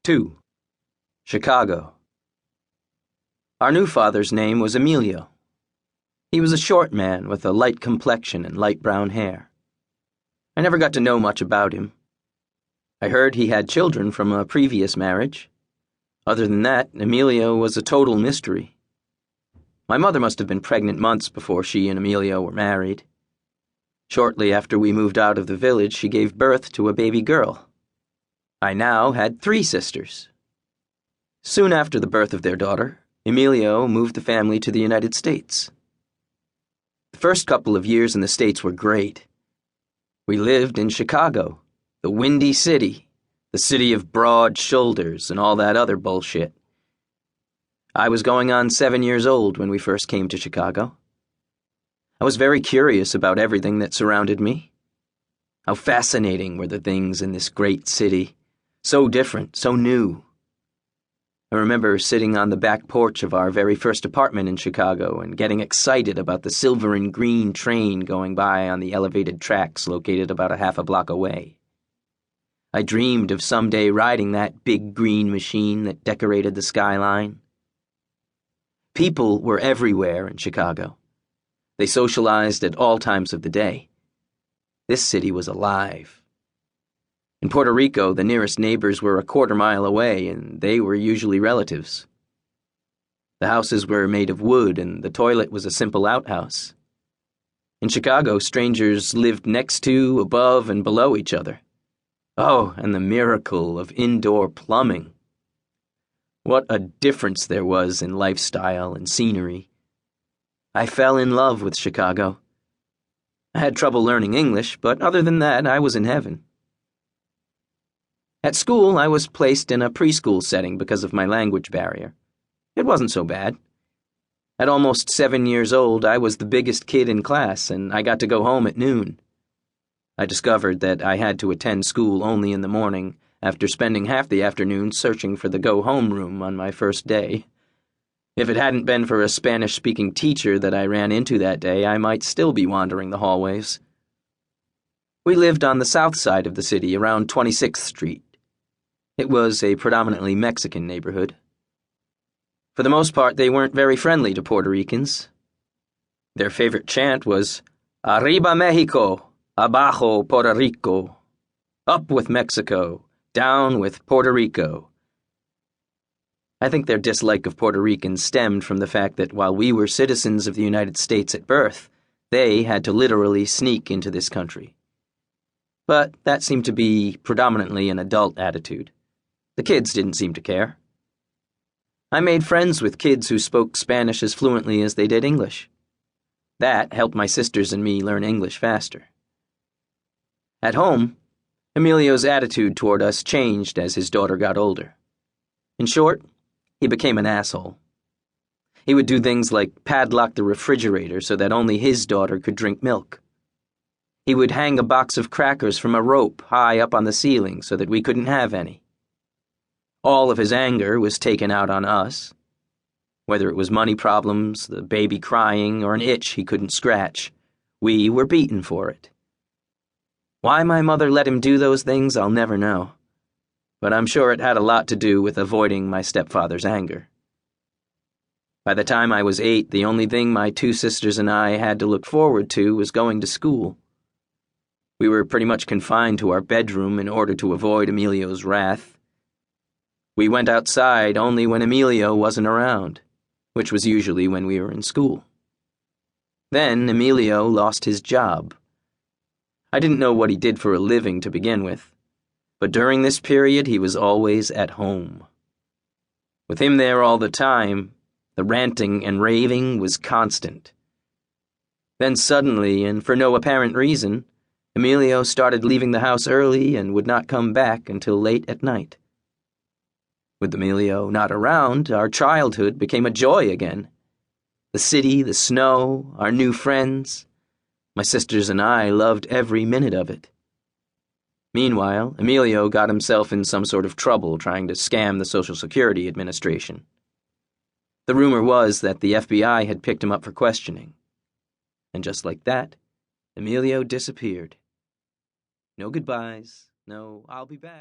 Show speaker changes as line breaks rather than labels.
2. Chicago. Our new father's name was Emilio. He was a short man with a light complexion and light brown hair. I never got to know much about him. I heard he had children from a previous marriage. Other than that, Emilio was a total mystery. My mother must have been pregnant months before she and Emilio were married. Shortly after we moved out of the village, she gave birth to a baby girl. I now had 3 sisters. Soon after the birth of their daughter, Emilio moved the family to the United States. The first couple of years in the States were great. We lived in Chicago, the Windy City, the city of broad shoulders and all that other bullshit. I was going on 7 years old when we first came to Chicago. I was very curious about everything that surrounded me. How fascinating were the things in this great city, so different, so new. I remember sitting on the back porch of our very first apartment in Chicago and getting excited about the silver and green train going by on the elevated tracks located about a half a block away. I dreamed of someday riding that big green machine that decorated the skyline. People were everywhere in Chicago. They socialized at all times of the day. This city was alive. In Puerto Rico, the nearest neighbors were a quarter-mile away, and they were usually relatives. The houses were made of wood, and the toilet was a simple outhouse. In Chicago, strangers lived next to, above, and below each other. Oh, and the miracle of indoor plumbing. What a difference there was in lifestyle and scenery. I fell in love with Chicago. I had trouble learning English, but other than that, I was in heaven. At school, I was placed in a preschool setting because of my language barrier. It wasn't so bad. At almost 7 years old, I was the biggest kid in class, and I got to go home at noon. I discovered that I had to attend school only in the morning, after spending half the afternoon searching for the go-home room on my first day. If it hadn't been for a Spanish-speaking teacher that I ran into that day, I might still be wandering the hallways. We lived on the south side of the city, around 26th Street. It was a predominantly Mexican neighborhood. For the most part, they weren't very friendly to Puerto Ricans. Their favorite chant was, "Arriba Mexico, abajo Puerto Rico." Up with Mexico, down with Puerto Rico. I think their dislike of Puerto Ricans stemmed from the fact that while we were citizens of the United States at birth, they had to literally sneak into this country. But that seemed to be predominantly an adult attitude. The kids didn't seem to care. I made friends with kids who spoke Spanish as fluently as they did English. That helped my sisters and me learn English faster. At home, Emilio's attitude toward us changed as his daughter got older. In short, he became an asshole. He would do things like padlock the refrigerator so that only his daughter could drink milk. He would hang a box of crackers from a rope high up on the ceiling so that we couldn't have any. All of his anger was taken out on us. Whether it was money problems, the baby crying, or an itch he couldn't scratch, we were beaten for it. Why my mother let him do those things, I'll never know. But I'm sure it had a lot to do with avoiding my stepfather's anger. By the time I was 8, the only thing my 2 sisters and I had to look forward to was going to school. We were pretty much confined to our bedroom in order to avoid Emilio's wrath. We went outside only when Emilio wasn't around, which was usually when we were in school. Then Emilio lost his job. I didn't know what he did for a living to begin with, but during this period he was always at home. With him there all the time, the ranting and raving was constant. Then suddenly, and for no apparent reason, Emilio started leaving the house early and would not come back until late at night. With Emilio not around, our childhood became a joy again. The city, the snow, our new friends. My sisters and I loved every minute of it. Meanwhile, Emilio got himself in some sort of trouble trying to scam the Social Security Administration. The rumor was that the FBI had picked him up for questioning. And just like that, Emilio disappeared. No goodbyes, no "I'll be back."